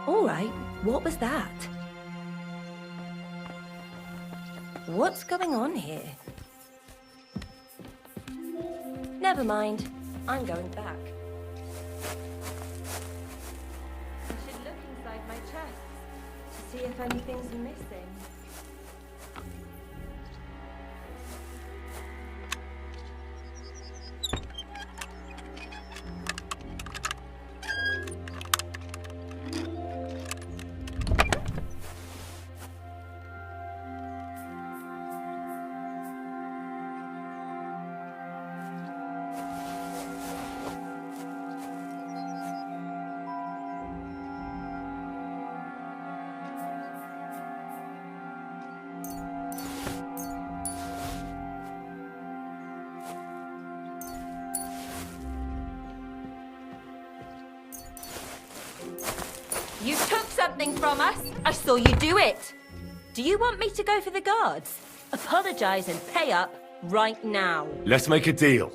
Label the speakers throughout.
Speaker 1: All right, what was that? What's going on here? Never mind. I'm going back. I should look inside my chest to see if anything's missing. You took something from us. I saw you do it. Do you want me to go for the guards? Apologize and pay up right now.
Speaker 2: Let's make a deal.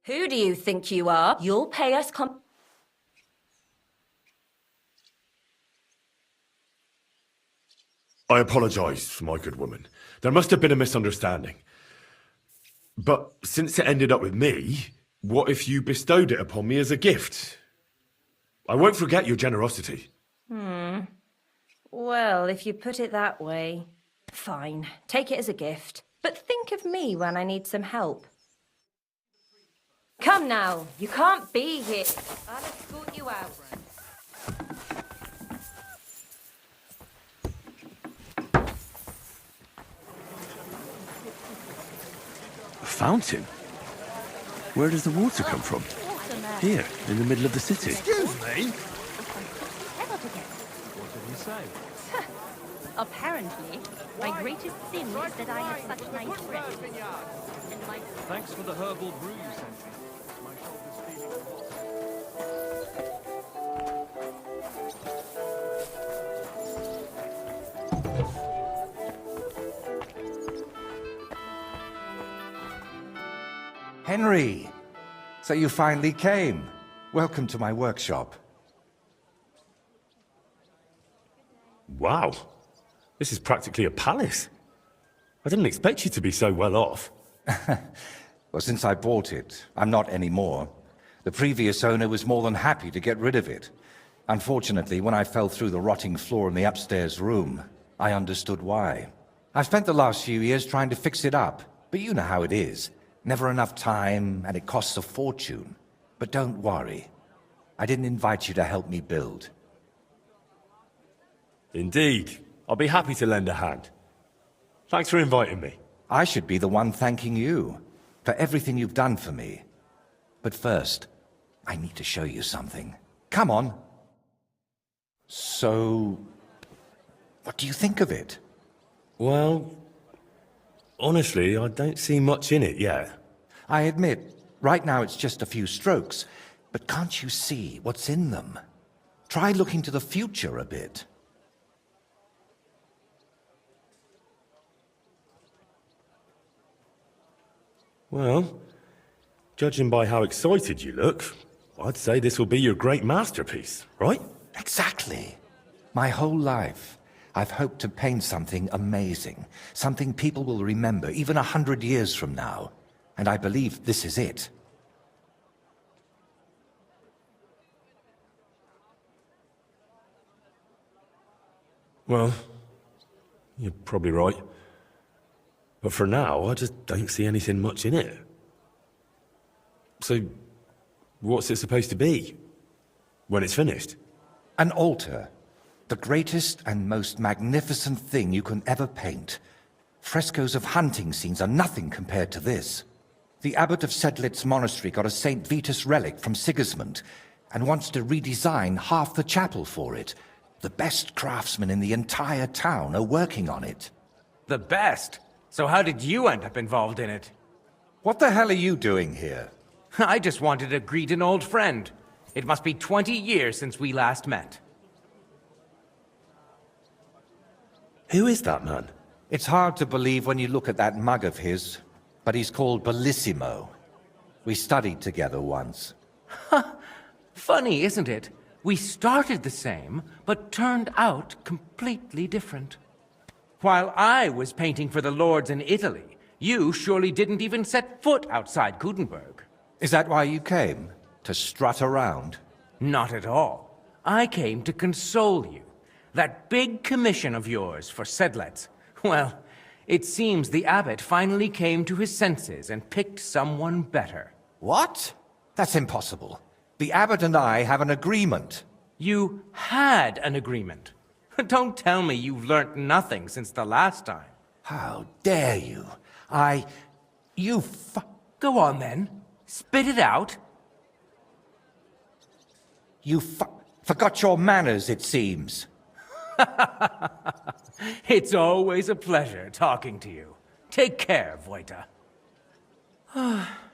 Speaker 1: Who do you think you are? You'll pay us
Speaker 2: I apologize, my good woman. There must have been a misunderstanding. But since it ended up with me, what if you bestowed it upon me as a gift? I won't forget your generosity.
Speaker 1: Well, if you put it that way, fine. Take it as a gift. But think of me when I need some help. Come now, you can't be here. I'll escort you out.
Speaker 2: A fountain? Where does the water come from? Here, in the middle of the city.
Speaker 3: Excuse me?
Speaker 4: What did he say?
Speaker 5: Apparently, my greatest sin is that I have such nice breath. And my...
Speaker 4: Thanks for the herbal brew you sent me. My shoulder's feeling hot.
Speaker 3: Henry! So you finally came. Welcome to my workshop.
Speaker 2: Wow. This is practically a palace. I didn't expect you to be so well off.
Speaker 3: Well, since I bought it, I'm not anymore. The previous owner was more than happy to get rid of it. Unfortunately, when I fell through the rotting floor in the upstairs room, I understood why. I've spent the last few years trying to fix it up, but you know how it is. Never enough time, and it costs a fortune. But don't worry. I didn't invite you to help me build.
Speaker 2: Indeed. I'll be happy to lend a hand. Thanks for inviting me.
Speaker 3: I should be the one thanking you for everything you've done for me. But first, I need to show you something. Come on. So, what do you think of it?
Speaker 2: Well, honestly, I don't see much in it yet.
Speaker 3: I admit, right now it's just a few strokes, but can't you see what's in them? Try looking to the future a bit.
Speaker 2: Well, judging by how excited you look, I'd say this will be your great masterpiece, right?
Speaker 3: Exactly. My whole life, I've hoped to paint something amazing, something people will remember even 100 years from now. And I believe this is it.
Speaker 2: Well, you're probably right. But for now, I just don't see anything much in it. So, what's it supposed to be when it's finished?
Speaker 3: An altar. The greatest and most magnificent thing you can ever paint. Frescoes of hunting scenes are nothing compared to this. The abbot of Sedlitz Monastery got a St. Vitus relic from Sigismund and wants to redesign half the chapel for it. The best craftsmen in the entire town are working on it.
Speaker 6: The best? So how did you end up involved in it?
Speaker 3: What the hell are you doing here?
Speaker 6: I just wanted to greet an old friend. It must be 20 years since we last met.
Speaker 2: Who is that man?
Speaker 3: It's hard to believe when you look at that mug of his, but he's called Bellissimo. We studied together once.
Speaker 6: Funny, isn't it? We started the same, but turned out completely different. While I was painting for the lords in Italy, you surely didn't even set foot outside Gutenberg.
Speaker 3: Is that why you came? To strut around?
Speaker 6: Not at all. I came to console you. That big commission of yours for Sedlets, well, it seems the abbot finally came to his senses and picked someone better.
Speaker 3: What? That's impossible. The abbot and I have an agreement.
Speaker 6: You had an agreement. Don't tell me you've learnt nothing since the last time.
Speaker 3: How dare you?
Speaker 6: Go on then. Spit it out.
Speaker 3: You forgot your manners, it seems.
Speaker 6: It's always a pleasure talking to you. Take care, Voita.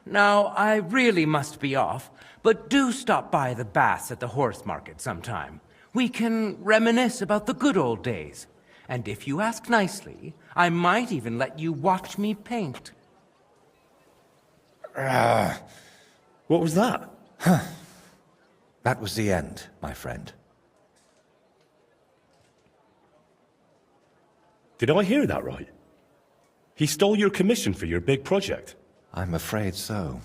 Speaker 6: Now, I really must be off, but do stop by the baths at the horse market sometime. We can reminisce about the good old days. And if you ask nicely, I might even let you watch me paint.
Speaker 2: What was that?
Speaker 3: That was the end, my friend.
Speaker 2: Did I hear that right? He stole your commission for your big project.
Speaker 3: I'm afraid so.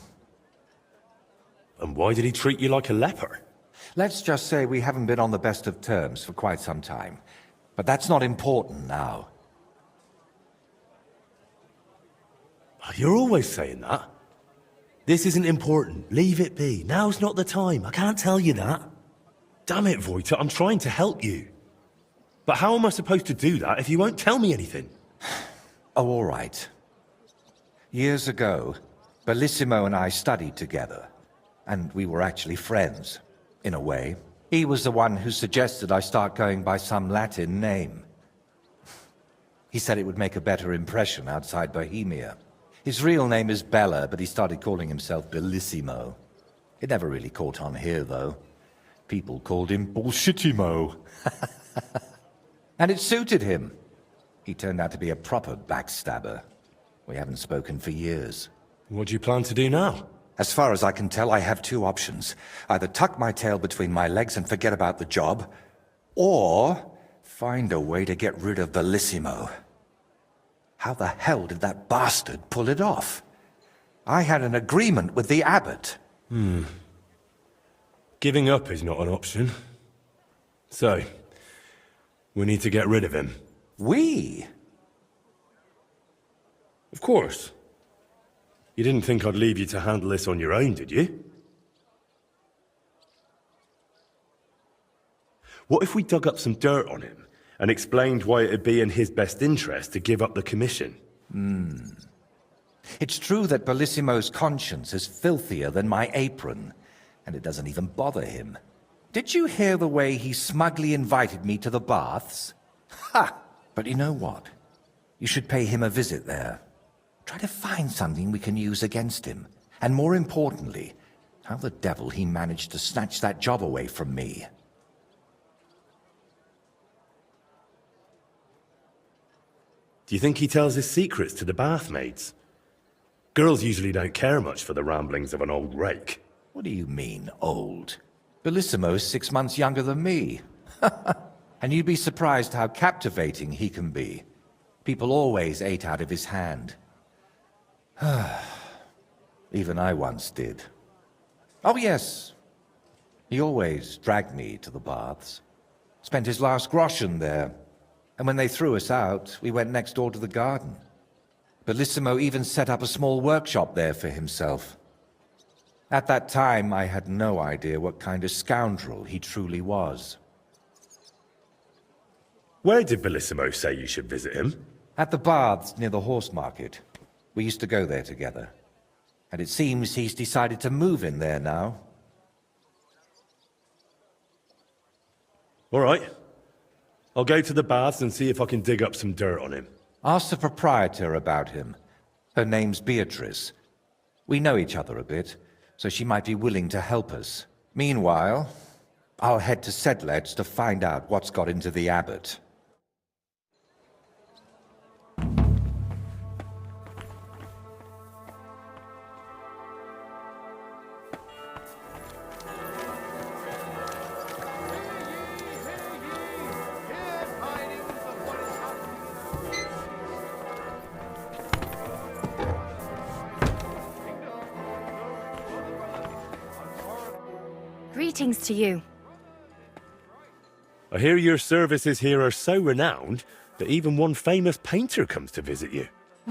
Speaker 2: And why did he treat you like a leper?
Speaker 3: Let's just say we haven't been on the best of terms for quite some time. But that's not important now.
Speaker 2: You're always saying that. This isn't important. Leave it be. Now's not the time. I can't tell you that. Damn it, Voita, I'm trying to help you. But how am I supposed to do that if you won't tell me anything?
Speaker 3: Oh, all right. Years ago, Bellissimo and I studied together. And we were actually friends, in a way. He was the one who suggested I start going by some Latin name. He said it would make a better impression outside Bohemia. His real name is Bella, but he started calling himself Bellissimo. It never really caught on here, though. People called him Bullshitimo. And it suited him. He turned out to be a proper backstabber. We haven't spoken for years.
Speaker 2: What do you plan to do now?
Speaker 3: As far as I can tell, I have two options. Either tuck my tail between my legs and forget about the job, or find a way to get rid of Bellissimo. How the hell did that bastard pull it off? I had an agreement with the abbot.
Speaker 2: Giving up is not an option. So, we need to get rid of him.
Speaker 3: We?
Speaker 2: Of course. You didn't think I'd leave you to handle this on your own, did you? What if we dug up some dirt on him and explained why it'd be in his best interest to give up the commission?
Speaker 3: It's true that Bellissimo's conscience is filthier than my apron, and it doesn't even bother him. Did you hear the way he smugly invited me to the baths? Ha! But you know what? You should pay him a visit there. Try to find something we can use against him. And more importantly, how the devil he managed to snatch that job away from me.
Speaker 2: Do you think he tells his secrets to the bathmaids? Girls usually don't care much for the ramblings of an old rake.
Speaker 3: What do you mean, old? Bellissimo's 6 months younger than me. And you'd be surprised how captivating he can be. People always ate out of his hand. Even I once did. Oh yes, he always dragged me to the baths. Spent his last groschen there. And when they threw us out, we went next door to the garden. Bellissimo even set up a small workshop there for himself. At that time, I had no idea what kind of scoundrel he truly was.
Speaker 2: Where did Bellissimo say you should visit him?
Speaker 3: At the baths near the horse market. We used to go there together. And it seems he's decided to move in there now.
Speaker 2: All right. I'll go to the baths and see if I can dig up some dirt on him.
Speaker 3: Ask the proprietor about him. Her name's Beatrice. We know each other a bit, so she might be willing to help us. Meanwhile, I'll head to Sedlets to find out what's got into the abbot.
Speaker 7: Greetings to you.
Speaker 2: I hear your services here are so renowned that even one famous painter comes to visit you.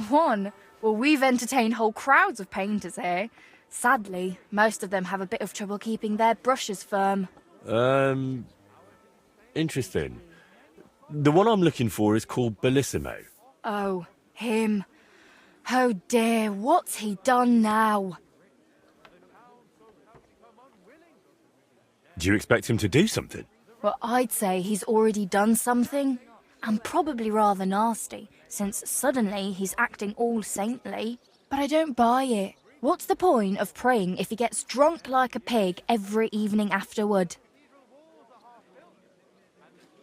Speaker 7: One? Well, we've entertained whole crowds of painters here. Sadly, most of them have a bit of trouble keeping their brushes firm.
Speaker 2: Interesting. The one I'm looking for is called Bellissimo.
Speaker 7: Oh, him. Oh dear, what's he done now?
Speaker 2: Do you expect him to do something?
Speaker 7: Well, I'd say he's already done something. And probably rather nasty, since suddenly he's acting all saintly. But I don't buy it. What's the point of praying if he gets drunk like a pig every evening afterward?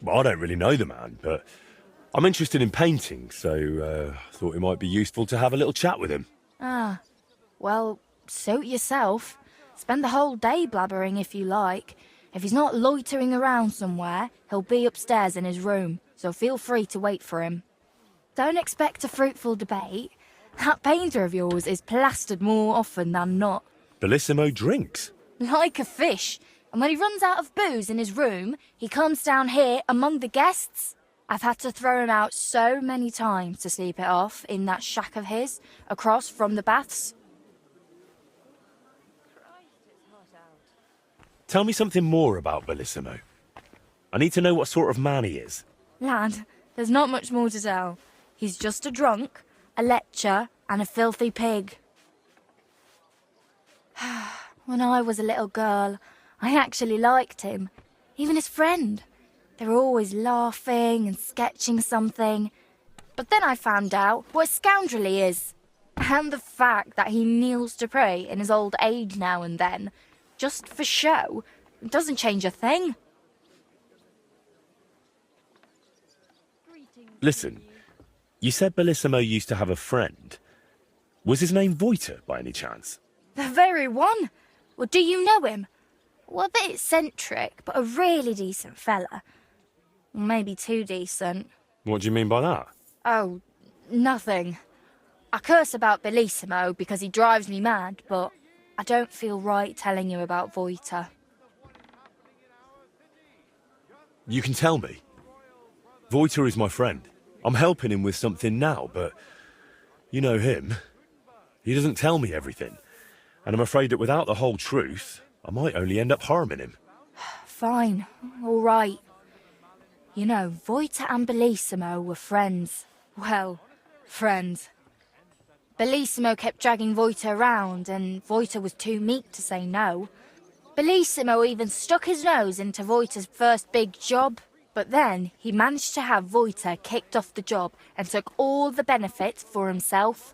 Speaker 2: Well, I don't really know the man, but I'm interested in painting, so I thought it might be useful to have a little chat with him.
Speaker 7: Ah, well, suit yourself. Spend the whole day blabbering if you like. If he's not loitering around somewhere, he'll be upstairs in his room, so feel free to wait for him. Don't expect a fruitful debate. That painter of yours is plastered more often than not.
Speaker 2: Bellissimo drinks.
Speaker 7: Like a fish. And when he runs out of booze in his room, he comes down here among the guests. I've had to throw him out so many times to sleep it off in that shack of his, across from the baths.
Speaker 2: Tell me something more about Bellissimo. I need to know what sort of man he is.
Speaker 7: Lad, there's not much more to tell. He's just a drunk, a lecher, and a filthy pig. When I was a little girl, I actually liked him. Even his friend. They were always laughing and sketching something. But then I found out what a scoundrel he is. And the fact that he kneels to pray in his old age now and then, just for show, doesn't change a thing.
Speaker 2: Listen, you said Bellissimo used to have a friend. Was his name Voiter, by any chance?
Speaker 7: The very one. Well, do you know him? Well, a bit eccentric, but a really decent fella. Maybe too decent.
Speaker 2: What do you mean by that?
Speaker 7: Oh, nothing. I curse about Bellissimo because he drives me mad, but I don't feel right telling you about Voiter.
Speaker 2: You can tell me. Voiter is my friend. I'm helping him with something now, but you know him. He doesn't tell me everything. And I'm afraid that without the whole truth, I might only end up harming him.
Speaker 7: Fine, all right. You know, Voiter and Bellissimo were friends. Well, friends. Bellissimo kept dragging Voiter around, and Voiter was too meek to say no. Bellissimo even stuck his nose into Voiter's first big job. But then he managed to have Voiter kicked off the job and took all the benefits for himself.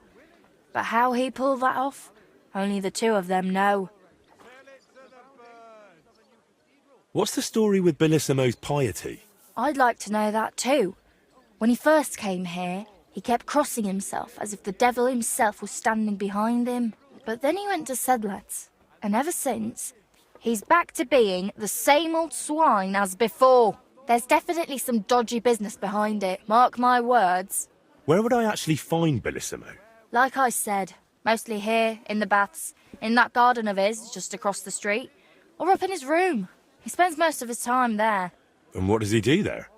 Speaker 7: But how he pulled that off, only the two of them know.
Speaker 2: What's the story with Bellissimo's piety?
Speaker 7: I'd like to know that too. When he first came here, he kept crossing himself as if the devil himself was standing behind him. But then he went to Sedlets, and ever since, he's back to being the same old swine as before. There's definitely some dodgy business behind it, mark my words.
Speaker 2: Where would I actually find Bellissimo?
Speaker 7: Like I said, mostly here, in the baths, in that garden of his, just across the street, or up in his room. He spends most of his time there.
Speaker 2: And what does he do there?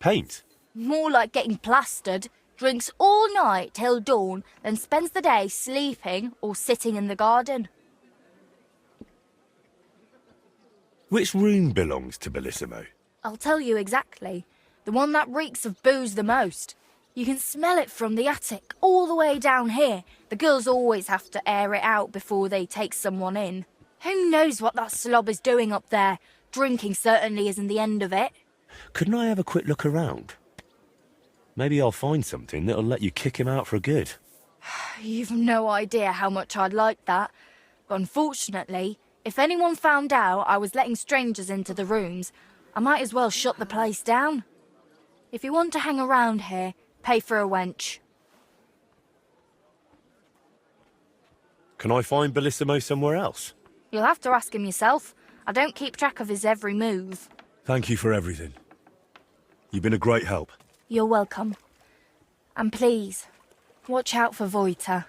Speaker 2: Paint?
Speaker 7: More like getting plastered, drinks all night till dawn, then spends the day sleeping or sitting in the garden.
Speaker 2: Which room belongs to Bellissimo?
Speaker 7: I'll tell you exactly. The one that reeks of booze the most. You can smell it from the attic all the way down here. The girls always have to air it out before they take someone in. Who knows what that slob is doing up there? Drinking certainly isn't the end of it.
Speaker 2: Couldn't I have a quick look around? Maybe I'll find something that'll let you kick him out for good.
Speaker 7: You've no idea how much I'd like that. But unfortunately, if anyone found out I was letting strangers into the rooms, I might as well shut the place down. If you want to hang around here, pay for a wench.
Speaker 2: Can I find Bellissimo somewhere else?
Speaker 7: You'll have to ask him yourself. I don't keep track of his every move.
Speaker 2: Thank you for everything. You've been a great help.
Speaker 7: You're welcome. And please, watch out for Voiter.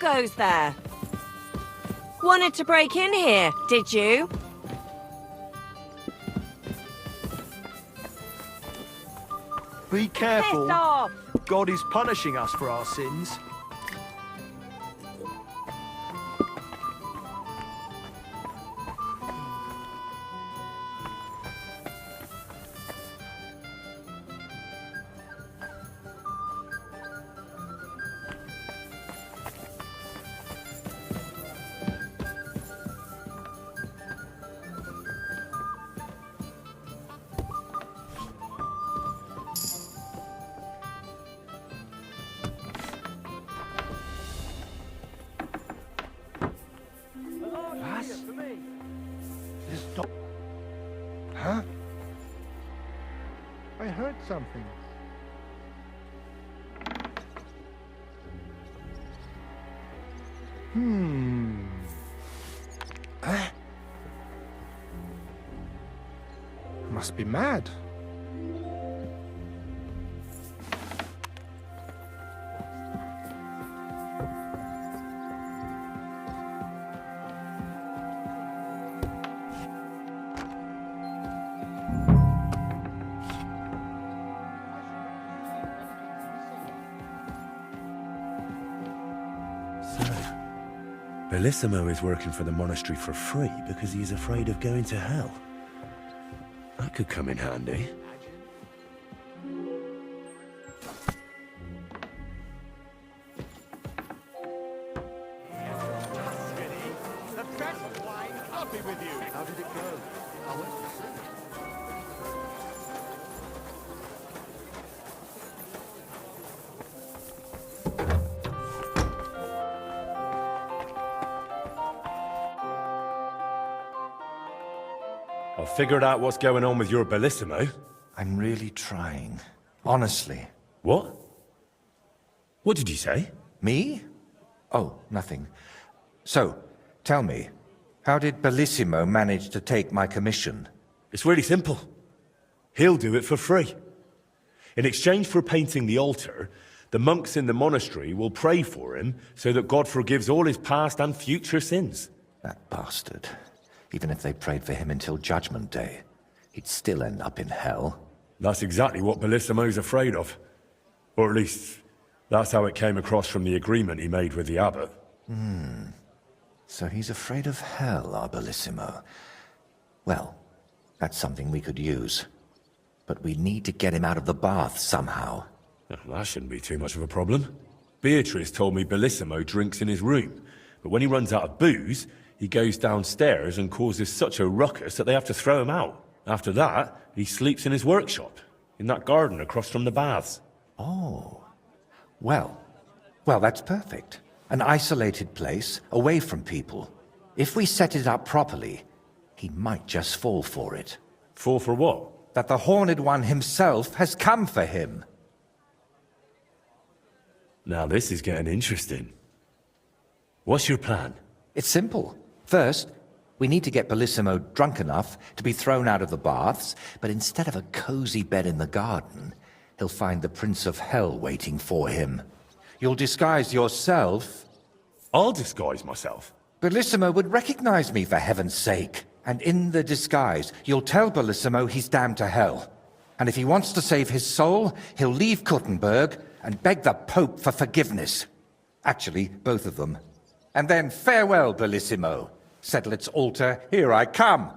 Speaker 8: goes there? Wanted to break in here, did you?
Speaker 4: Be careful.
Speaker 8: Piss off!
Speaker 4: God is punishing us for our sins.
Speaker 9: Huh? I heard something. Must be mad.
Speaker 2: Bellissimo is working for the monastery for free because he's afraid of going to hell. That could come in handy.
Speaker 4: The best wine. I'll be with you. How did it go? I went to see.
Speaker 2: I've figured out what's going on with your Bellissimo.
Speaker 3: I'm really trying. Honestly.
Speaker 2: What? What did you say?
Speaker 3: Me? Oh, nothing. So, tell me, how did Bellissimo manage to take my commission?
Speaker 2: It's really simple. He'll do it for free. In exchange for painting the altar, the monks in the monastery will pray for him so that God forgives all his past and future sins.
Speaker 3: That bastard. Even if they prayed for him until Judgment Day, he'd still end up in hell.
Speaker 2: That's exactly what Bellissimo's afraid of. Or at least, that's how it came across from the agreement he made with the abbot.
Speaker 3: So he's afraid of hell, our Bellissimo. Well, that's something we could use. But we need to get him out of the bath somehow.
Speaker 2: Well, that shouldn't be too much of a problem. Beatrice told me Bellissimo drinks in his room, but when he runs out of booze, he goes downstairs and causes such a ruckus that they have to throw him out. After that, he sleeps in his workshop, in that garden across from the baths.
Speaker 3: Oh. Well, that's perfect. An isolated place, away from people. If we set it up properly, he might just fall for it.
Speaker 2: Fall for what?
Speaker 3: That the Horned One himself has come for him.
Speaker 2: Now this is getting interesting. What's your plan?
Speaker 3: It's simple. First, we need to get Bellissimo drunk enough to be thrown out of the baths, but instead of a cozy bed in the garden, he'll find the Prince of Hell waiting for him. You'll disguise yourself.
Speaker 2: I'll disguise myself.
Speaker 3: Bellissimo would recognize me, for heaven's sake. And in the disguise, you'll tell Bellissimo he's damned to hell. And if he wants to save his soul, he'll leave Kuttenberg and beg the Pope for forgiveness. Actually, both of them. And then farewell, Bellissimo. Settle its altar, here I come.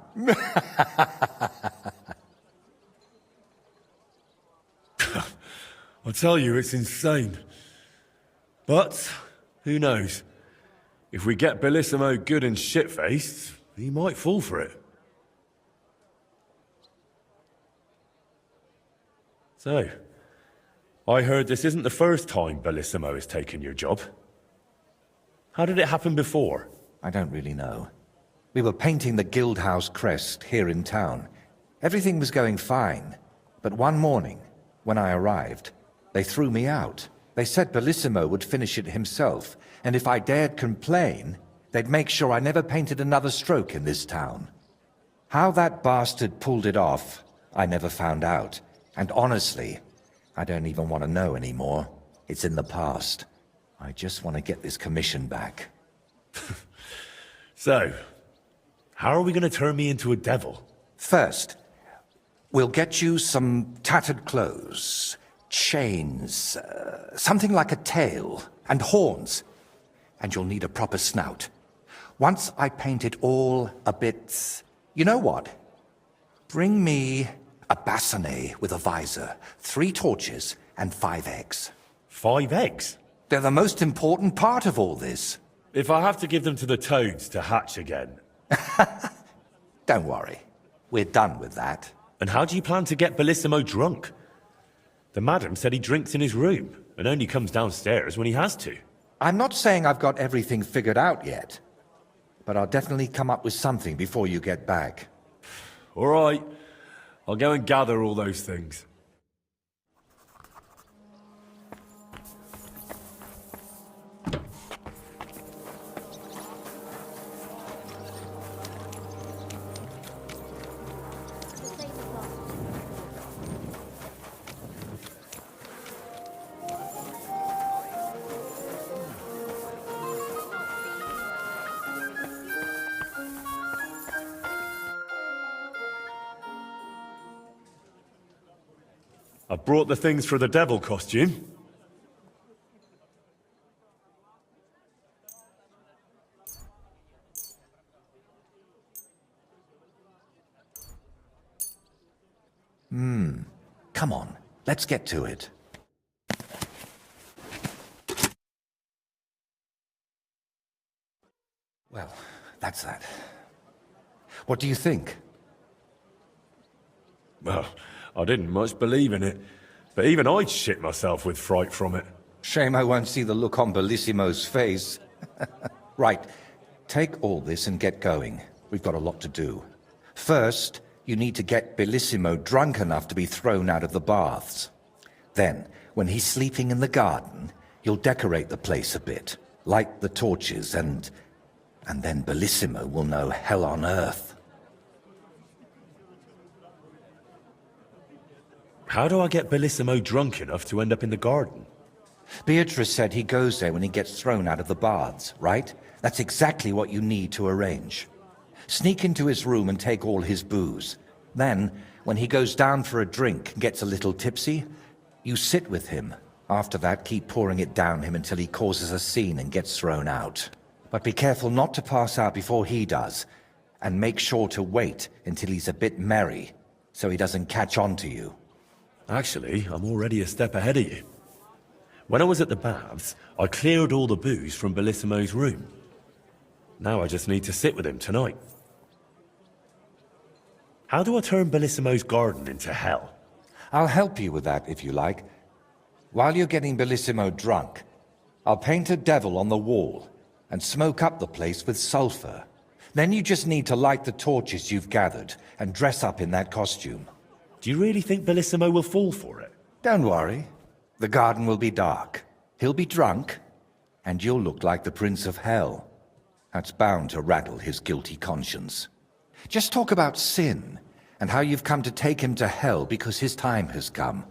Speaker 2: I tell you, it's insane. But, who knows? If we get Bellissimo good and shit-faced, he might fall for it. So, I heard this isn't the first time Bellissimo has taken your job. How did it happen before?
Speaker 3: I don't really know. We were painting the Guildhouse crest here in town. Everything was going fine. But one morning, when I arrived, they threw me out. They said Bellissimo would finish it himself, and if I dared complain, they'd make sure I never painted another stroke in this town. How that bastard pulled it off, I never found out. And honestly, I don't even want to know anymore. It's in the past. I just want to get this commission back.
Speaker 2: So, how are we going to turn me into a devil?
Speaker 3: First, we'll get you some tattered clothes, chains, something like a tail, and horns. And you'll need a proper snout. Once I paint it all a bit... You know what? Bring me a bassinet with a visor, 3 torches, and 5 eggs.
Speaker 2: 5 eggs?
Speaker 3: They're the most important part of all this.
Speaker 2: If I have to give them to the toads to hatch again.
Speaker 3: Don't worry. We're done with that.
Speaker 2: And how do you plan to get Bellissimo drunk? The madam said he drinks in his room, and only comes downstairs when he has to.
Speaker 3: I'm not saying I've got everything figured out yet, but I'll definitely come up with something before you get back.
Speaker 2: All right. I'll go and gather all those things. I brought the things for the devil costume.
Speaker 3: Come on, let's get to it. Well, that's that. What do you think?
Speaker 2: Well, I didn't much believe in it, but even I'd shit myself with fright from it.
Speaker 3: Shame I won't see the look on Bellissimo's face. Right, take all this and get going. We've got a lot to do. First, you need to get Bellissimo drunk enough to be thrown out of the baths. Then, when he's sleeping in the garden, you'll decorate the place a bit, light the torches, and then Bellissimo will know hell on earth.
Speaker 2: How do I get Bellissimo drunk enough to end up in the garden?
Speaker 3: Beatrice said he goes there when he gets thrown out of the baths, right? That's exactly what you need to arrange. Sneak into his room and take all his booze. Then, when he goes down for a drink and gets a little tipsy, you sit with him. After that, keep pouring it down him until he causes a scene and gets thrown out. But be careful not to pass out before he does, and make sure to wait until he's a bit merry, so he doesn't catch on to you.
Speaker 2: Actually, I'm already a step ahead of you. When I was at the baths, I cleared all the booze from Bellissimo's room. Now I just need to sit with him tonight. How do I turn Bellissimo's garden into hell?
Speaker 3: I'll help you with that, if you like. While you're getting Bellissimo drunk, I'll paint a devil on the wall and smoke up the place with sulfur. Then you just need to light the torches you've gathered and dress up in that costume.
Speaker 2: Do you really think Bellissimo will fall for it?
Speaker 3: Don't worry. The garden will be dark. He'll be drunk, and you'll look like the Prince of Hell. That's bound to rattle his guilty conscience. Just talk about sin, and how you've come to take him to hell because his time has come.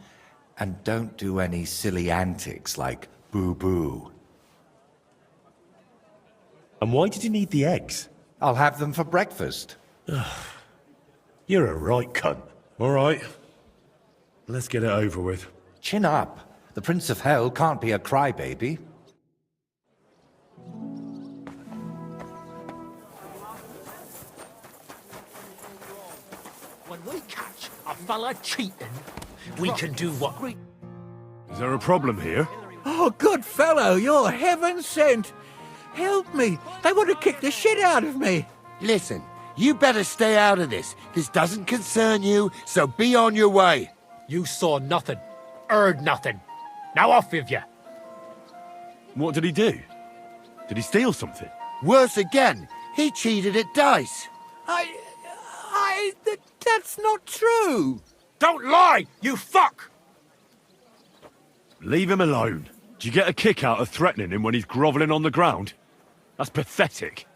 Speaker 3: And don't do any silly antics like boo-boo.
Speaker 2: And why did you need the eggs?
Speaker 3: I'll have them for breakfast.
Speaker 2: You're a right cunt. All right. Let's get it over with.
Speaker 3: Chin up. The Prince of Hell can't be a crybaby.
Speaker 10: When we catch a fella cheating, we can do what?
Speaker 2: Is there a problem here?
Speaker 4: Oh, good fellow, you're heaven sent. Help me. They want to kick the shit out of me.
Speaker 10: Listen, you better stay out of this. This doesn't concern you, so be on your way. You saw nothing, heard nothing. Now off with you.
Speaker 2: What did he do? Did he steal something?
Speaker 10: Worse again, he cheated at dice.
Speaker 4: That's not true.
Speaker 10: Don't lie, you fuck!
Speaker 2: Leave him alone. Do you get a kick out of threatening him when he's grovelling on the ground? That's pathetic.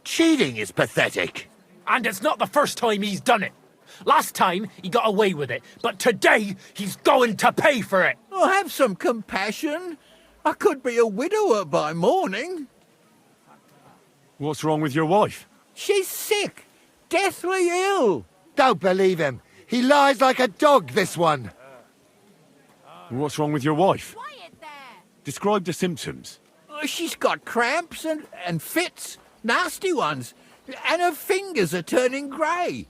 Speaker 10: Cheating is pathetic. And it's not the first time he's done it. Last time, he got away with it, but today, he's going to pay for it.
Speaker 4: Oh, have some compassion. I could be a widower by morning.
Speaker 2: What's wrong with your wife?
Speaker 4: She's sick, deathly ill.
Speaker 10: Don't believe him. He lies like a dog, this one.
Speaker 2: What's wrong with your wife?
Speaker 5: Quiet there!
Speaker 2: Describe the symptoms.
Speaker 4: She's got cramps and fits, nasty ones. And her fingers are turning grey.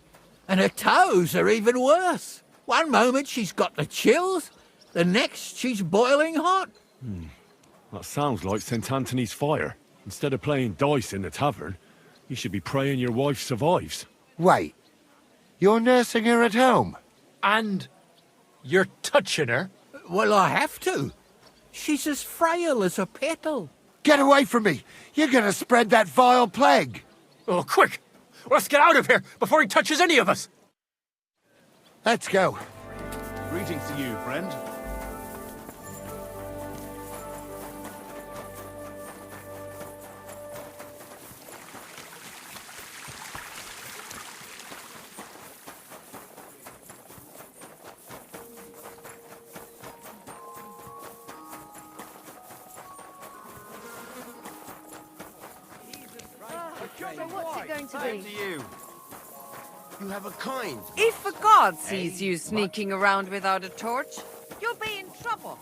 Speaker 4: And her toes are even worse. One moment she's got the chills, the next she's boiling hot.
Speaker 2: That sounds like St. Anthony's fire. Instead of playing dice in the tavern, you should be praying your wife survives.
Speaker 10: Wait. You're nursing her at home?
Speaker 9: And you're touching her?
Speaker 4: Well, I have to. She's as frail as a petal.
Speaker 10: Get away from me! You're gonna spread that vile plague!
Speaker 9: Oh, quick! Let's get out of here before he touches any of us!
Speaker 10: Let's go.
Speaker 11: Greetings to you, friend.
Speaker 8: So what's it going to be?
Speaker 11: you. You have a kind.
Speaker 8: If the god sees you sneaking around without a torch, you'll be in trouble.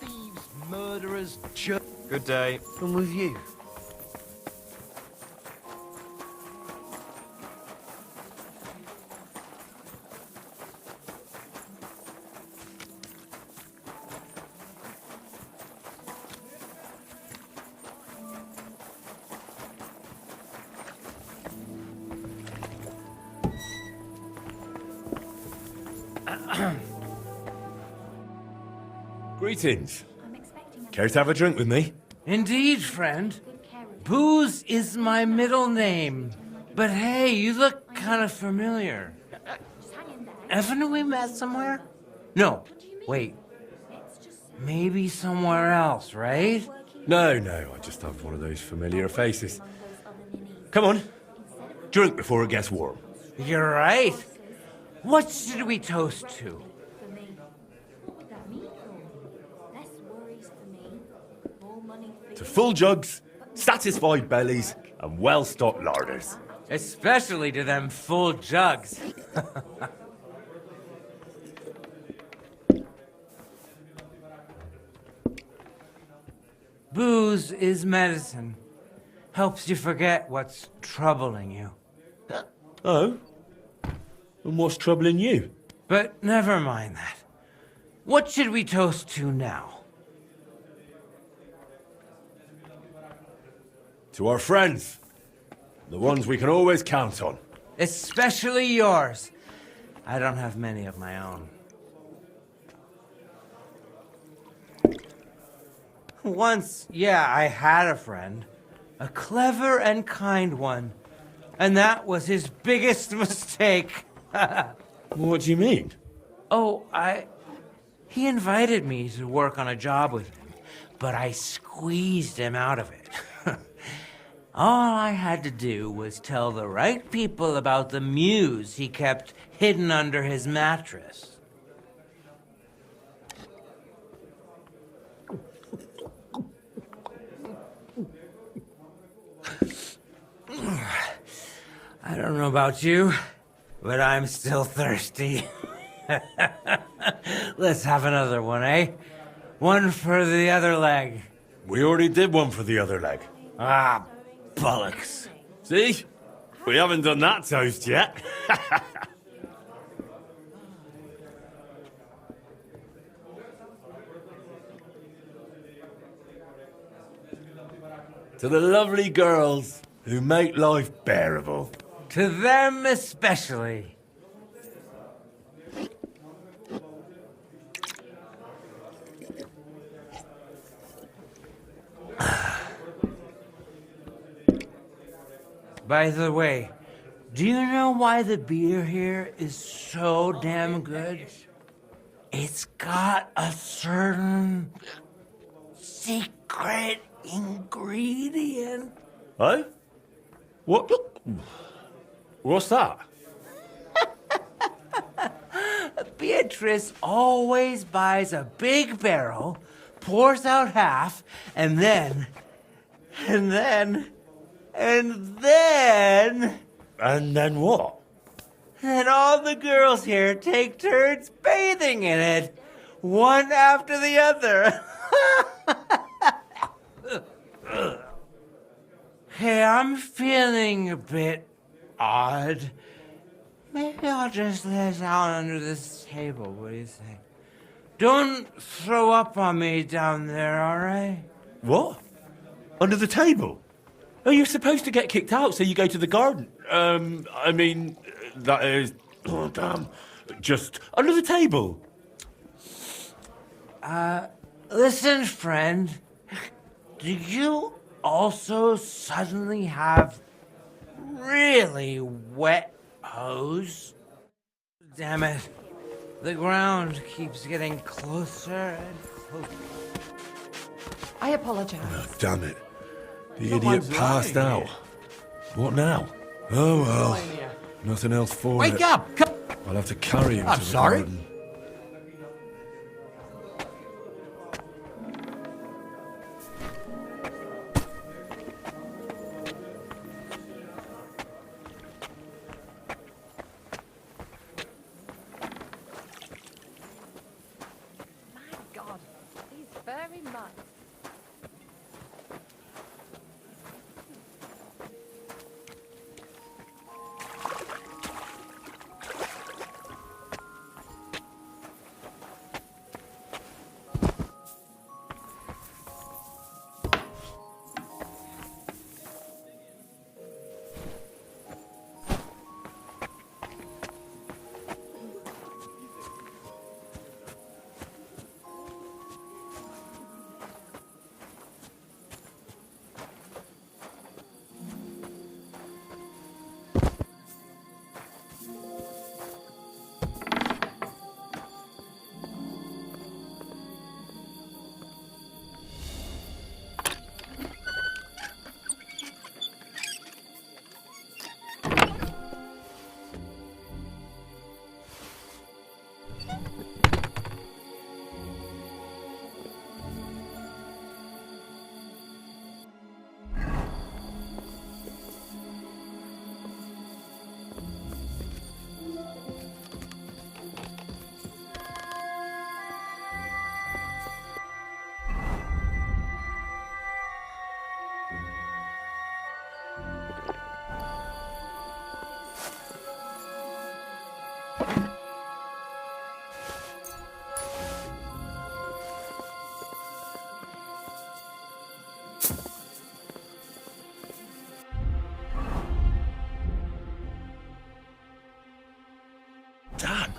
Speaker 11: Thieves, murderers, Good day. And with you.
Speaker 2: Greetings. Care to have a drink with me?
Speaker 6: Indeed, friend. Booze is my middle name. But hey, you look kind of familiar. Haven't we met somewhere? No, wait. Maybe somewhere else, right?
Speaker 2: No, I just have one of those familiar faces. Come on. Drink before it gets warm.
Speaker 6: You're right. What should we toast to?
Speaker 2: To full jugs, satisfied bellies, and well-stocked larders.
Speaker 6: Especially to them full jugs. Booze is medicine. Helps you forget what's troubling you.
Speaker 2: Oh? And what's troubling you?
Speaker 6: But never mind that. What should we toast to now?
Speaker 2: To our friends. The ones we can always count on.
Speaker 6: Especially yours. I don't have many of my own. Once, yeah, I had a friend. A clever and kind one. And that was his biggest mistake.
Speaker 2: What do you mean?
Speaker 6: Oh, He invited me to work on a job with him, but I squeezed him out of it. All I had to do was tell the right people about the muse he kept hidden under his mattress. I don't know about you, but I'm still thirsty. Let's have another one, eh? One for the other leg.
Speaker 2: We already did one for the other leg.
Speaker 6: Ah, bollocks.
Speaker 2: See? We haven't done that toast yet. To the lovely girls who make life bearable.
Speaker 6: To them especially. By the way, do you know why the beer here is so damn good? It's got a certain secret ingredient.
Speaker 2: Huh? What? What's that?
Speaker 6: Beatrice always buys a big barrel, pours out half, and then... And then
Speaker 2: what?
Speaker 6: And all the girls here take turns bathing in it, one after the other. Hey, I'm feeling a bit odd. Maybe I'll just lay down under this table, what do you think? Don't throw up on me down there, all right?
Speaker 2: What? Under the table? Are you supposed to get kicked out so you go to the garden? I mean, that is... Oh, damn. Just under the table.
Speaker 6: Listen, friend. Do you also suddenly have really wet hose? Damn it. The ground keeps getting closer and closer.
Speaker 12: I apologize.
Speaker 2: Oh, damn it. The idiot passed out. What now? Oh, well. Nothing else for it.
Speaker 4: Wake up!
Speaker 2: I'll have to carry him
Speaker 4: I'm
Speaker 2: to the
Speaker 4: sorry.
Speaker 2: garden.
Speaker 12: My God, these very much.
Speaker 2: Damn.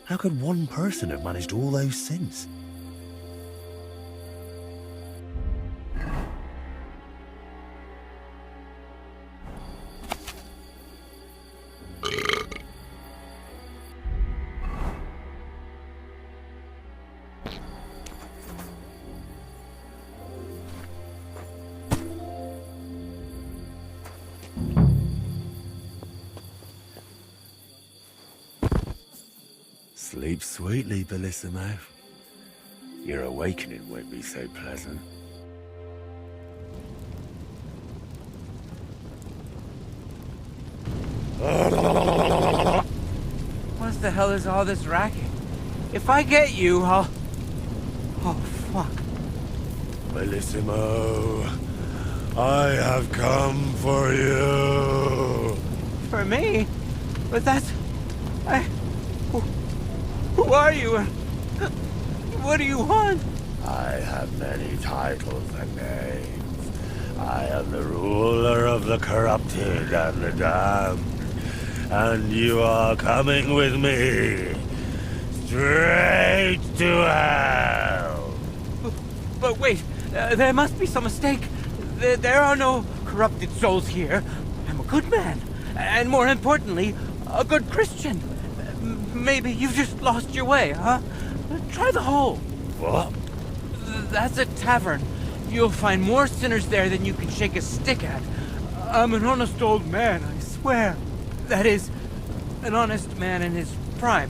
Speaker 2: How could one person have managed all those sins? Sleep sweetly, Bellissimo. Your awakening won't be so pleasant.
Speaker 6: What the hell is all this racket? If I get you, I'll... Oh, fuck.
Speaker 2: Bellissimo, I have come for you.
Speaker 6: For me? But that's... Who are you? What do you want?
Speaker 2: I have many titles and names. I am the ruler of the corrupted and the damned. And you are coming with me. Straight to hell.
Speaker 6: But wait, there must be some mistake. There are no corrupted souls here. I'm a good man. And more importantly, a good Christian. Maybe you've just lost your way, huh? Try the hole.
Speaker 2: What?
Speaker 6: That's a tavern. You'll find more sinners there than you can shake a stick at. I'm an honest old man, I swear. That is, an honest man in his prime.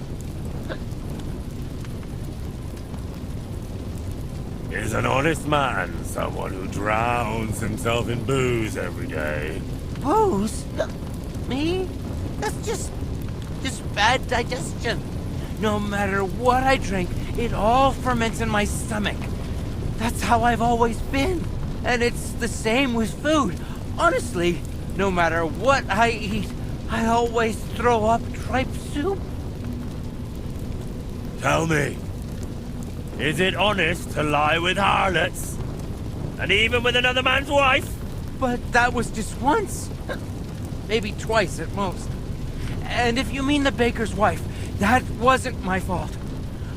Speaker 2: Is an honest man someone who drowns himself in booze every day?
Speaker 6: Booze? Me? That's just bad digestion. No matter what I drink, it all ferments in my stomach. That's how I've always been. And it's the same with food. Honestly, no matter what I eat, I always throw up tripe soup.
Speaker 2: Tell me, is it honest to lie with harlots? And even with another man's wife?
Speaker 6: But that was just once. Maybe twice at most. And if you mean the baker's wife, that wasn't my fault.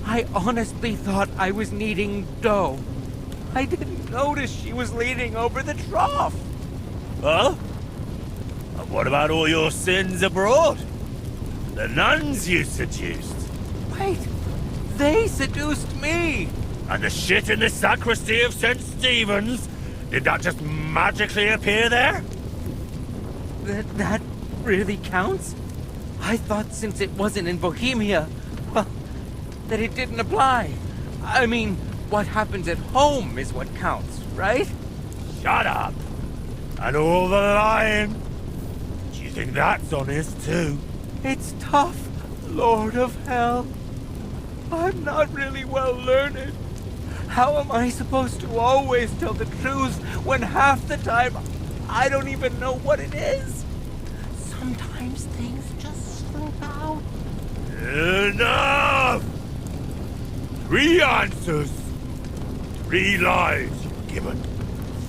Speaker 6: I honestly thought I was kneading dough. I didn't notice she was leaning over the trough.
Speaker 2: Well, and what about all your sins abroad? The nuns you seduced?
Speaker 6: Wait, they seduced me.
Speaker 2: And the shit in the sacristy of St. Stephen's? Did that just magically appear there?
Speaker 6: That really counts? I thought since it wasn't in Bohemia, well, that it didn't apply. I mean, what happens at home is what counts, right?
Speaker 2: Shut up! And all the lying? Do you think that's honest too?
Speaker 6: It's tough, Lord of Hell. I'm not really well learned. How am I supposed to always tell the truth when half the time I don't even know what it is? Sometimes things just slip out.
Speaker 2: Enough! 3 answers. 3 lies you've given.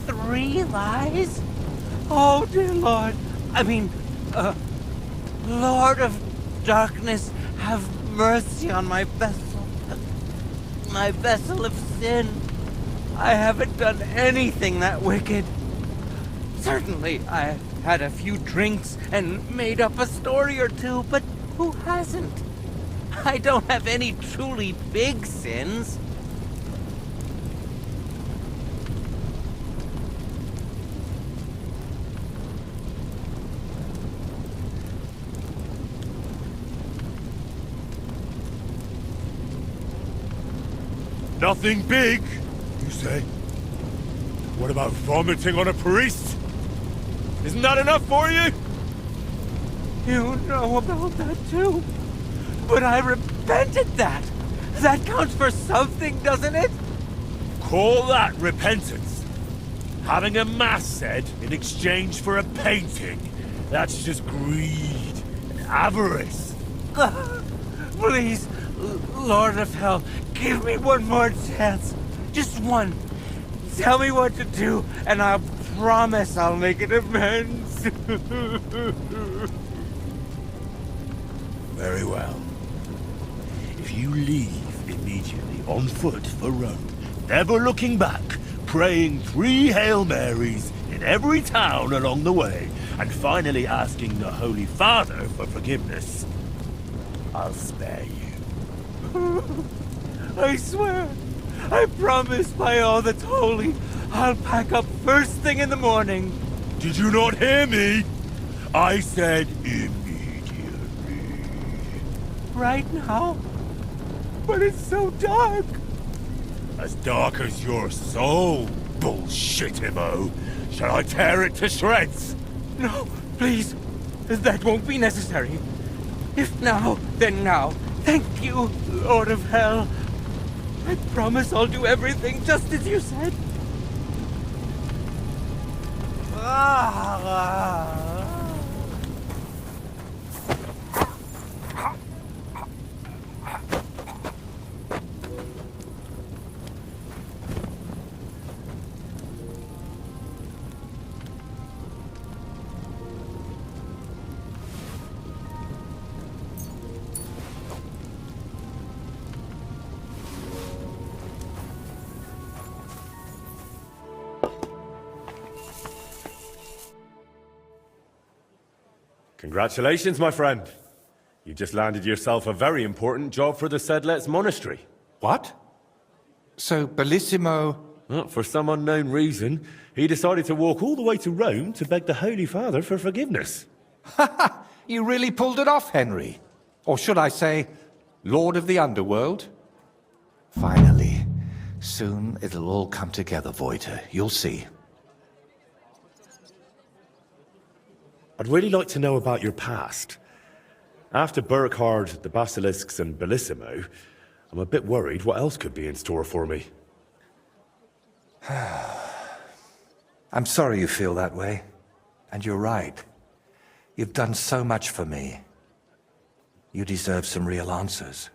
Speaker 6: 3 lies? Oh, dear Lord. I mean, Lord of Darkness, have mercy on my vessel. My vessel of sin. I haven't done anything that wicked. Certainly, I had a few drinks and made up a story or two, but who hasn't? I don't have any truly big sins.
Speaker 2: Nothing big, you say? What about vomiting on a priest? Isn't that enough for you?
Speaker 6: You know about that too. But I repented that. That counts for something, doesn't it?
Speaker 2: Call that repentance. Having a mass said in exchange for a painting. That's just greed and avarice.
Speaker 6: Please, Lord of Hell, give me one more chance. Just one. Tell me what to do, and I'll promise I'll make it amends.
Speaker 2: Very well. If you leave immediately on foot for Rome, never looking back, praying 3 Hail Marys in every town along the way, and finally asking the Holy Father for forgiveness, I'll spare you.
Speaker 6: I swear, I promise by all that's holy, I'll pack up first thing in the morning.
Speaker 2: Did you not hear me? I said immediately.
Speaker 6: Right now? But it's so dark.
Speaker 2: As dark as your soul, bullshit-imo. Shall I tear it to shreds?
Speaker 6: No, please. That won't be necessary. If now, then now. Thank you, Lord of Hell. I promise I'll do everything just as you said.
Speaker 2: Congratulations, my friend. You just landed yourself a very important job for the Sedlets Monastery.
Speaker 3: What? So, Bellissimo...
Speaker 2: Well, for some unknown reason, he decided to walk all the way to Rome to beg the Holy Father for forgiveness.
Speaker 3: Ha ha! You really pulled it off, Henry. Or should I say, Lord of the Underworld? Finally, Soon it'll all come together, Voiter. You'll see.
Speaker 2: I'd really like to know about your past. After Burkhard, the Basilisks, and Bellissimo, I'm a bit worried what else could be in store for me.
Speaker 3: I'm sorry you feel that way. And you're right. You've done so much for me. You deserve some real answers.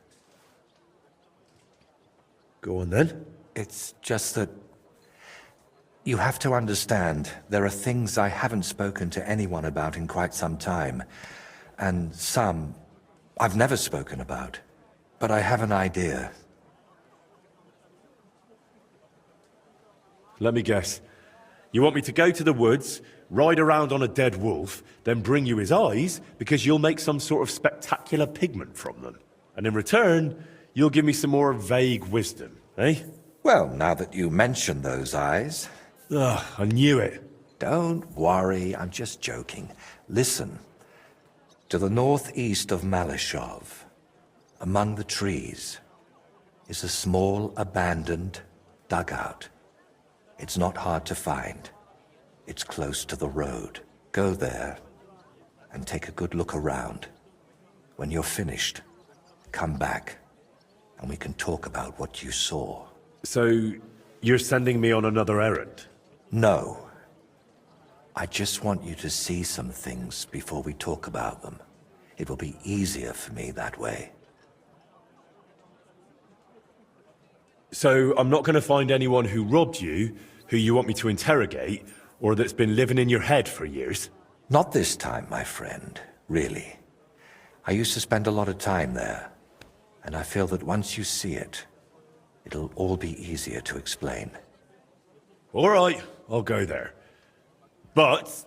Speaker 2: Go on then.
Speaker 3: It's just that... You have to understand, there are things I haven't spoken to anyone about in quite some time. And some I've never spoken about. But I have an idea.
Speaker 2: Let me guess. You want me to go to the woods, ride around on a dead wolf, then bring you his eyes because you'll make some sort of spectacular pigment from them. And in return, you'll give me some more vague wisdom, eh?
Speaker 3: Well, now that you mention those eyes...
Speaker 2: Ugh, I knew it.
Speaker 3: Don't worry, I'm just joking. Listen. To the northeast of Malishov, among the trees, is a small abandoned dugout. It's not hard to find. It's close to the road. Go there and take a good look around. When you're finished, come back and we can talk about what you saw.
Speaker 2: So, you're sending me on another errand?
Speaker 3: No. I just want you to see some things before we talk about them. It will be easier for me that way.
Speaker 2: So, I'm not going to find anyone who robbed you, who you want me to interrogate, or that's been living in your head for years?
Speaker 3: Not this time, my friend. Really. I used to spend a lot of time there. And I feel that once you see it, it'll all be easier to explain.
Speaker 2: All right, I'll go there. But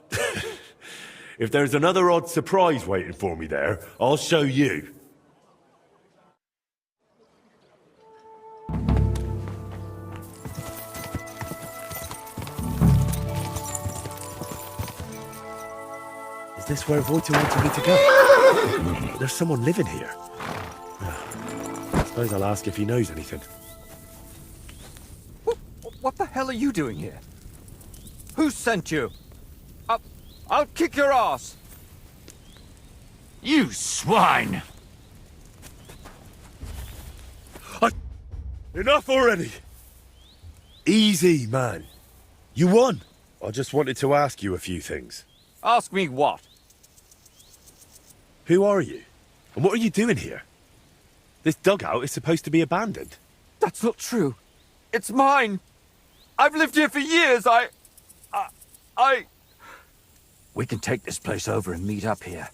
Speaker 2: if there's another odd surprise waiting for me there, I'll show you. Is this where Voiter wanted me to go? There's someone living here. I suppose I'll ask if he knows anything.
Speaker 9: What the hell are you doing here? Who sent you? I'll kick your ass!
Speaker 4: You swine!
Speaker 2: Enough already! Easy, man. You won. I just wanted to ask you a few things.
Speaker 9: Ask me what?
Speaker 2: Who are you? And what are you doing here? This dugout is supposed to be abandoned.
Speaker 9: That's not true. It's mine. I've lived here for years. We can take this place over and meet up here.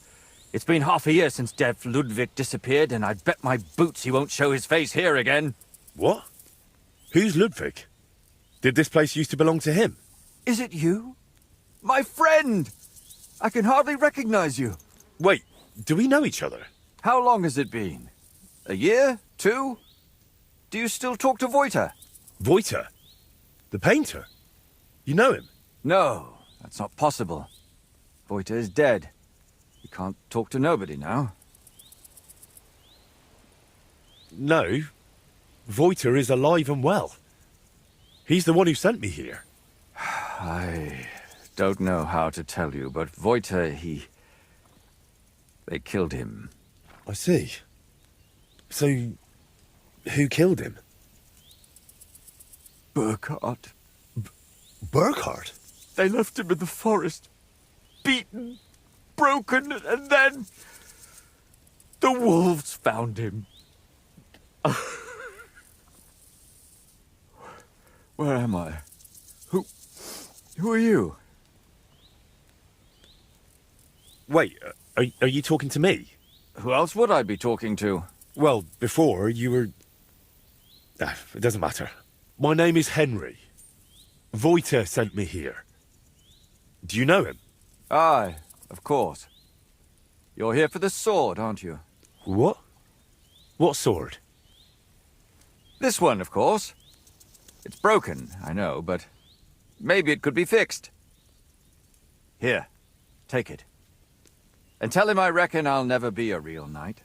Speaker 9: It's been half a year since Dev Ludwig disappeared, and I bet my boots he won't show his face here again.
Speaker 2: What? Who's Ludwig? Did this place used to belong to him?
Speaker 9: Is it you? My friend! I can hardly recognize you.
Speaker 2: Wait, do we know each other?
Speaker 9: How long has it been? A year? 2? Do you still talk to Voiter?
Speaker 2: Voiter? The painter? You know him?
Speaker 9: No, that's not possible. Voiter is dead. You can't talk to nobody now.
Speaker 2: No. Voiter is alive and well. He's the one who sent me here.
Speaker 9: I don't know how to tell you, but Voiter, they killed him.
Speaker 2: I see. So, who killed him?
Speaker 9: Burkhard.
Speaker 2: Burkhard?
Speaker 9: They left him in the forest. Beaten, broken, and then... the wolves found him. Where am I? Who are you?
Speaker 2: Wait, are you talking to me?
Speaker 9: Who else would I be talking to?
Speaker 2: Well, before you were... it doesn't matter. My name is Henry. Voiter sent me here. Do you know him?
Speaker 9: Aye, of course. You're here for the sword, aren't you?
Speaker 2: What? What sword?
Speaker 9: This one, of course. It's broken, I know, but maybe it could be fixed. Here, take it. And tell him I reckon I'll never be a real knight.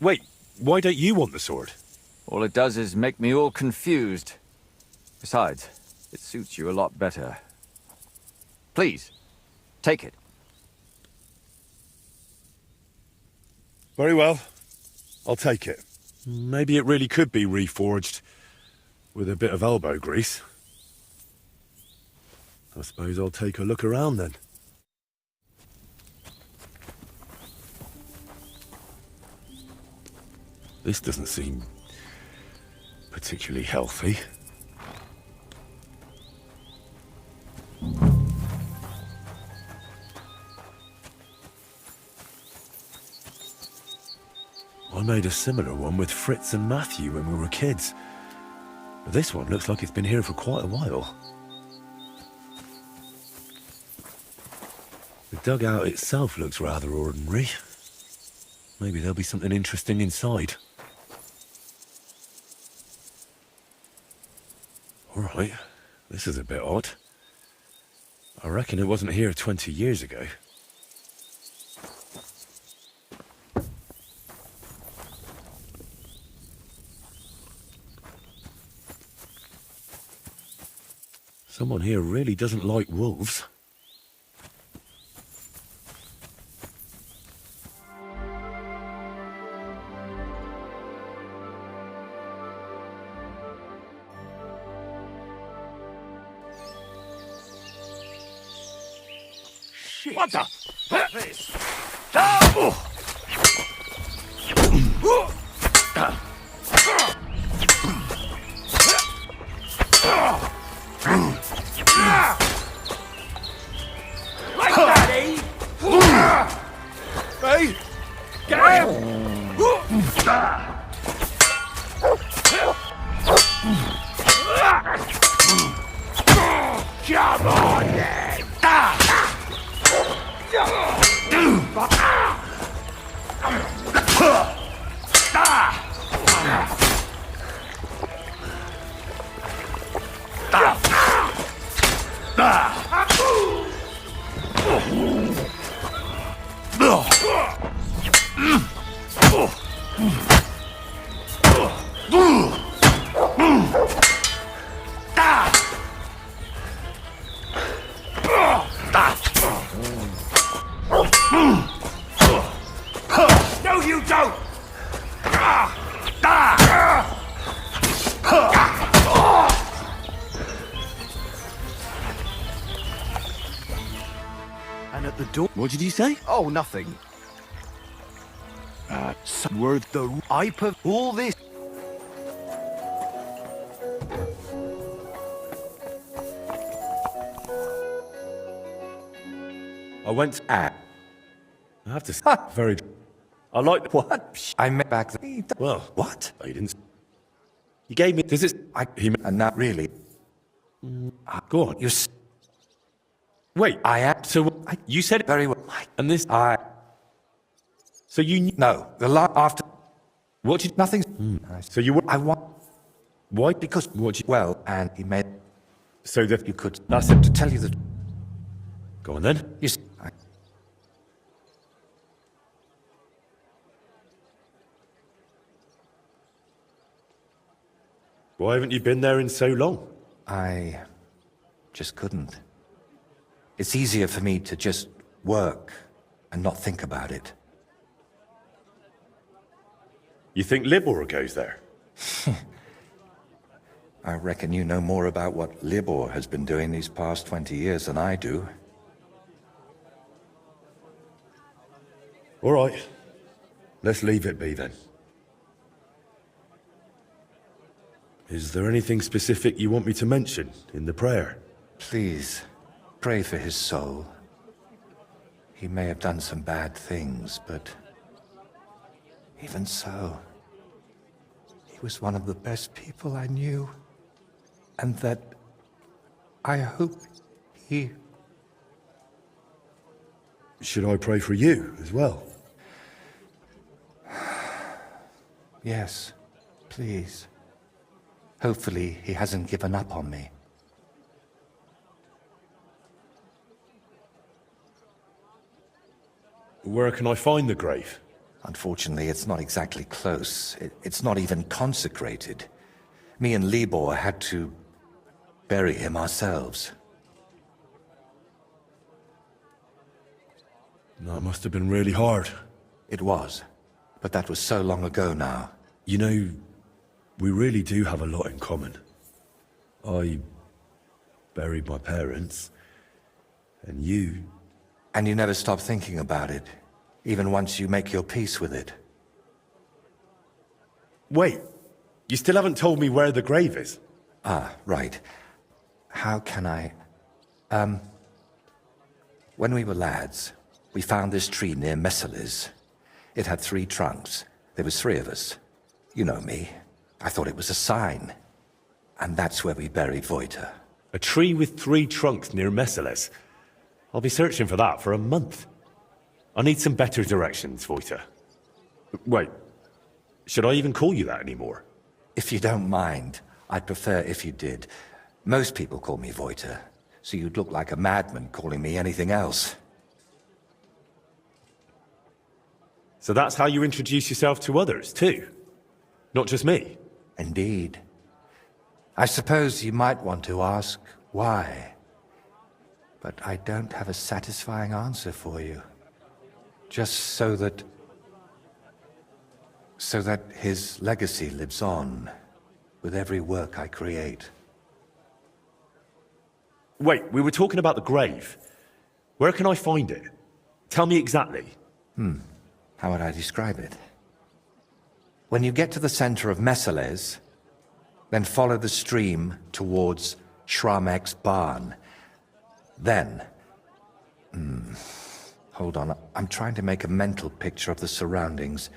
Speaker 2: Wait, why don't you want the sword?
Speaker 9: All it does is make me all confused. Besides, it suits you a lot better. Please, take it.
Speaker 2: Very well. I'll take it. Maybe it really could be reforged with a bit of elbow grease. I suppose I'll take a look around then. This doesn't seem particularly healthy. I made a similar one with Fritz and Matthew when we were kids. But this one looks like it's been here for quite a while. The dugout itself looks rather ordinary. Maybe there'll be something interesting inside. Alright, this is a bit odd. I reckon it wasn't here 20 years ago. Someone here really doesn't like wolves.
Speaker 10: What the?
Speaker 11: This.
Speaker 10: Like that, eh? Hey! Get Come on, then! No, you don't!
Speaker 11: And at the door.
Speaker 10: What did you say?
Speaker 11: Oh, nothing. Worth the hype of all this.
Speaker 2: I went at. I have to say, very. I like
Speaker 3: What? I met back
Speaker 2: well.
Speaker 3: What?
Speaker 2: You didn't. You gave me. Does it?
Speaker 3: And not really.
Speaker 2: Go on.
Speaker 3: You
Speaker 2: Wait.
Speaker 3: I am.
Speaker 2: So you said it
Speaker 3: Very well.
Speaker 2: and this.
Speaker 3: I.
Speaker 2: So you knew.
Speaker 3: No. The after.
Speaker 2: What did?
Speaker 3: Nothing's.
Speaker 2: So you were.
Speaker 3: I want.
Speaker 2: Why?
Speaker 3: Because.
Speaker 2: What?
Speaker 3: Well, and he made.
Speaker 2: So that
Speaker 3: You could.
Speaker 2: That's it.
Speaker 3: To tell you the.
Speaker 2: Go on then.
Speaker 3: You.
Speaker 2: Why haven't you been there in so long?
Speaker 3: I just couldn't. It's easier for me to just work and not think about it.
Speaker 2: You think Libor goes there?
Speaker 3: I reckon you know more about what Libor has been doing these past 20 years than I do.
Speaker 2: All right. Let's leave it be then. Is there anything specific you want me to mention in the prayer?
Speaker 3: Please, pray for his soul. He may have done some bad things, but even so, he was one of the best people I knew. And that I hope he...
Speaker 2: Should I pray for you as well?
Speaker 3: Yes, please. Hopefully he hasn't given up on me.
Speaker 2: Where can I find the grave?
Speaker 3: Unfortunately, it's not exactly close. It's not even consecrated. Me and Libor had to bury him ourselves.
Speaker 2: That must have been really hard.
Speaker 3: It was, but that was so long ago now.
Speaker 2: You know, we really do have a lot in common. I buried my parents, and you...
Speaker 3: And you never stop thinking about it, even once you make your peace with it.
Speaker 2: Wait, you still haven't told me where the grave is?
Speaker 3: Ah, right. How can I... When we were lads, we found this tree near Messalis. It had 3 trunks. There was 3 of us. You know me. I thought it was a sign. And that's where we buried Voita.
Speaker 2: A tree with 3 trunks near Messalis? I'll be searching for that for a month. I need some better directions, Voita. Wait, should I even call you that anymore?
Speaker 3: If you don't mind, I'd prefer if you did. Most people call me Voita, so you'd look like a madman calling me anything else.
Speaker 2: So that's how you introduce yourself to others, too? Not just me?
Speaker 3: Indeed. I suppose you might want to ask why. But I don't have a satisfying answer for you. Just so that his legacy lives on with every work I create.
Speaker 2: Wait, we were talking about the grave. Where can I find it? Tell me exactly.
Speaker 3: How would I describe it? When you get to the center of Messales, then follow the stream towards Shramek's barn. Then... Hold on, I'm trying to make a mental picture of the surroundings.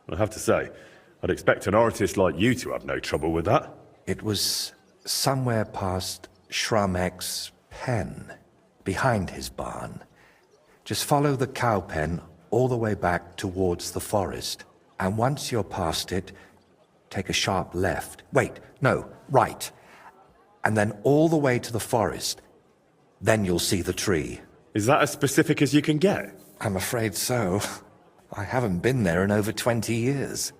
Speaker 2: I have to say, I'd expect an artist like you to have no trouble with that.
Speaker 3: It was somewhere past Shramek's pen, behind his barn. Just follow the cow pen all the way back towards the forest. And once you're past it, take a sharp left. Wait, no, right. And then all the way to the forest. Then you'll see the tree.
Speaker 2: Is that as specific as you can get?
Speaker 3: I'm afraid so. I haven't been there in over 20 years.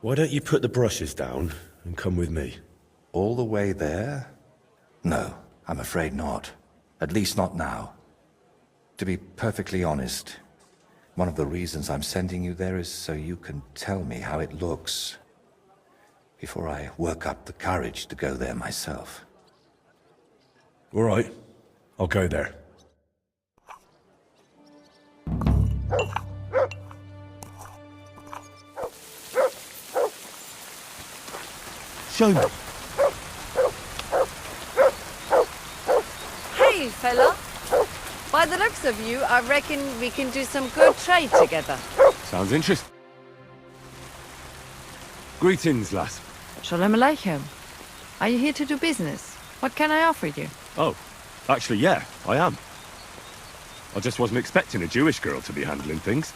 Speaker 2: Why don't you put the brushes down and come with me?
Speaker 3: All the way there? No, I'm afraid not. At least not now. To be perfectly honest, one of the reasons I'm sending you there is so you can tell me how it looks before I work up the courage to go there myself.
Speaker 2: All right, I'll go there.
Speaker 11: Show me.
Speaker 12: Hey, fella. By the looks of you, I reckon we can do some good trade together.
Speaker 2: Sounds interesting. Greetings, lass.
Speaker 12: Shalom Aleichem. Are you here to do business? What can I offer you?
Speaker 2: Oh, actually, yeah, I am. I just wasn't expecting a Jewish girl to be handling things.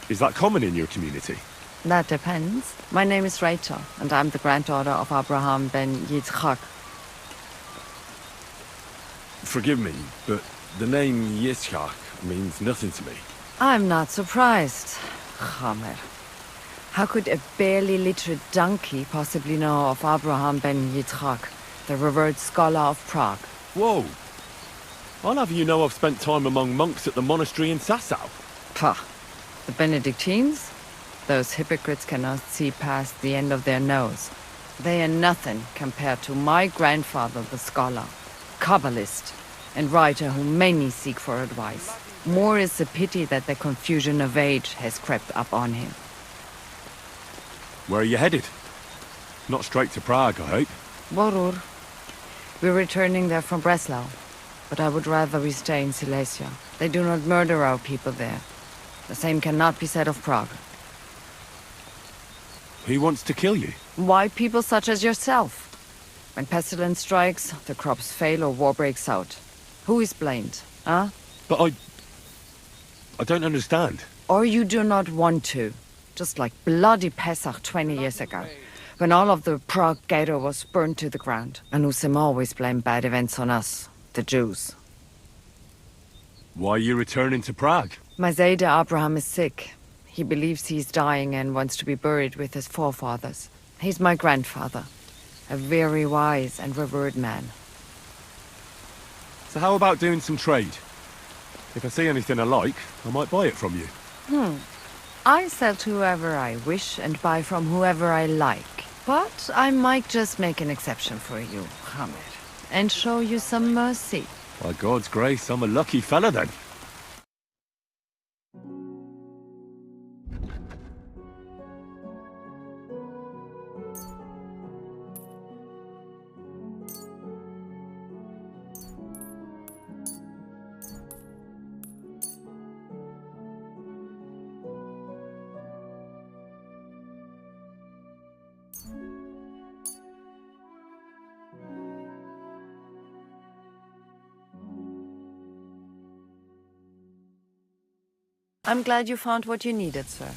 Speaker 2: Is that common in your community?
Speaker 12: That depends. My name is Rachel, and I'm the granddaughter of Abraham ben Yitzchak.
Speaker 2: Forgive me, but the name Yitzchak means nothing to me.
Speaker 12: I'm not surprised, Chamer. How could a barely literate donkey possibly know of Abraham ben Yitzchak, the revered scholar of Prague?
Speaker 2: Whoa! I'll have you know I've spent time among monks at the monastery in Sassau.
Speaker 12: Pah. The Benedictines? Those hypocrites cannot see past the end of their nose. They are nothing compared to my grandfather, the scholar, Kabbalist, and writer whom many seek for advice. More is the pity that the confusion of age has crept up on him.
Speaker 2: Where are you headed? Not straight to Prague, I hope.
Speaker 12: Borur. We're returning there from Breslau, but I would rather we stay in Silesia. They do not murder our people there. The same cannot be said of Prague.
Speaker 2: Who wants to kill you?
Speaker 12: Why people such as yourself? When pestilence strikes, the crops fail or war breaks out. Who is blamed, huh?
Speaker 2: But I don't understand.
Speaker 12: Or you do not want to. Just like bloody Pesach 20 years ago, when all of the Prague ghetto was burned to the ground. And Usem always blamed bad events on us, the Jews.
Speaker 2: Why are you returning to Prague?
Speaker 12: My Zayda Abraham is sick. He believes he's dying and wants to be buried with his forefathers. He's my grandfather. A very wise and revered man.
Speaker 2: So how about doing some trade? If I see anything I like, I might buy it from you.
Speaker 12: I sell to whoever I wish and buy from whoever I like. But I might just make an exception for you, Hamid, and show you some mercy.
Speaker 2: By God's grace, I'm a lucky fella then.
Speaker 12: I'm glad you found what you needed, sir.